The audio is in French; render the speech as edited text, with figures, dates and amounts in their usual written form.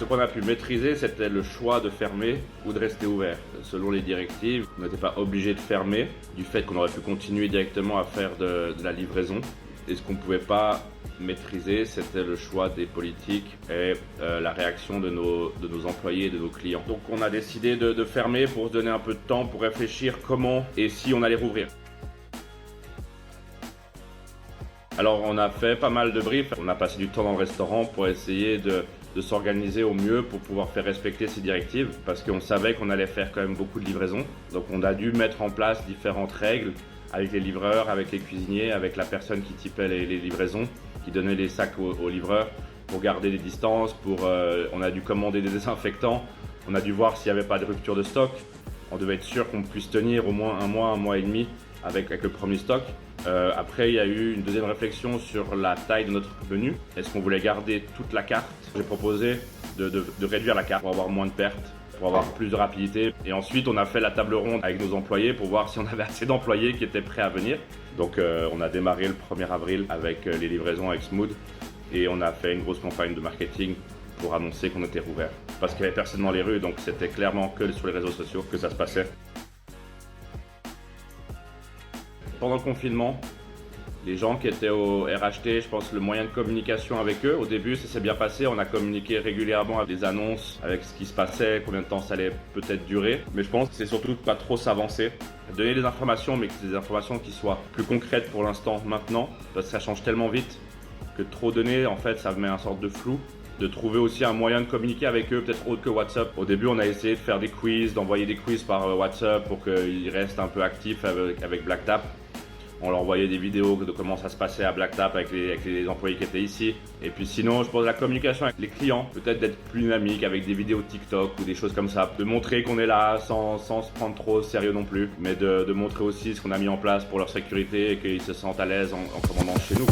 Ce qu'on a pu maîtriser, c'était le choix de fermer ou de rester ouvert. Selon les directives, on n'était pas obligé de fermer, du fait qu'on aurait pu continuer directement à faire de la livraison. Et ce qu'on ne pouvait pas maîtriser, c'était le choix des politiques et la réaction de nos employés et de nos clients. Donc on a décidé de fermer pour se donner un peu de temps pour réfléchir comment et si on allait rouvrir. Alors on a fait pas mal de briefs, on a passé du temps dans le restaurant pour essayer de s'organiser au mieux pour pouvoir faire respecter ces directives parce qu'on savait qu'on allait faire quand même beaucoup de livraisons. Donc on a dû mettre en place différentes règles avec les livreurs, avec les cuisiniers, avec la personne qui typait les livraisons, qui donnait les sacs aux livreurs pour garder les distances, on a dû commander des désinfectants, on a dû voir s'il n'y avait pas de rupture de stock. On devait être sûr qu'on puisse tenir au moins un mois et demi avec le premier stock. Après, il y a eu une deuxième réflexion sur la taille de notre menu. Est-ce qu'on voulait garder toute la carte? J'ai proposé de réduire la carte pour avoir moins de pertes, pour avoir plus de rapidité. Et ensuite, on a fait la table ronde avec nos employés pour voir si on avait assez d'employés qui étaient prêts à venir. Donc, on a démarré le 1er avril avec les livraisons avec Smooth et on a fait une grosse campagne de marketing pour annoncer qu'on était rouvert. Parce qu'il n'y avait personne dans les rues, donc c'était clairement que sur les réseaux sociaux que ça se passait. Pendant le confinement, les gens qui étaient au RHT, je pense le moyen de communication avec eux, au début ça s'est bien passé, on a communiqué régulièrement avec des annonces, avec ce qui se passait, combien de temps ça allait peut-être durer. Mais je pense que c'est surtout de pas trop s'avancer, donner des informations, mais que c'est des informations qui soient plus concrètes pour l'instant, maintenant, parce que ça change tellement vite que trop donner, en fait, ça met une sorte de flou. De trouver aussi un moyen de communiquer avec eux, peut-être autre que WhatsApp. Au début, on a essayé de faire des quiz, d'envoyer des quiz par WhatsApp pour qu'ils restent un peu actifs avec BlackTap. On leur envoyait des vidéos de comment ça se passait à BlackTap avec les employés qui étaient ici. Et puis sinon, je pense la communication avec les clients, peut-être d'être plus dynamique avec des vidéos TikTok ou des choses comme ça. De montrer qu'on est là sans se prendre trop au sérieux non plus, mais de montrer aussi ce qu'on a mis en place pour leur sécurité et qu'ils se sentent à l'aise en commandant chez nous.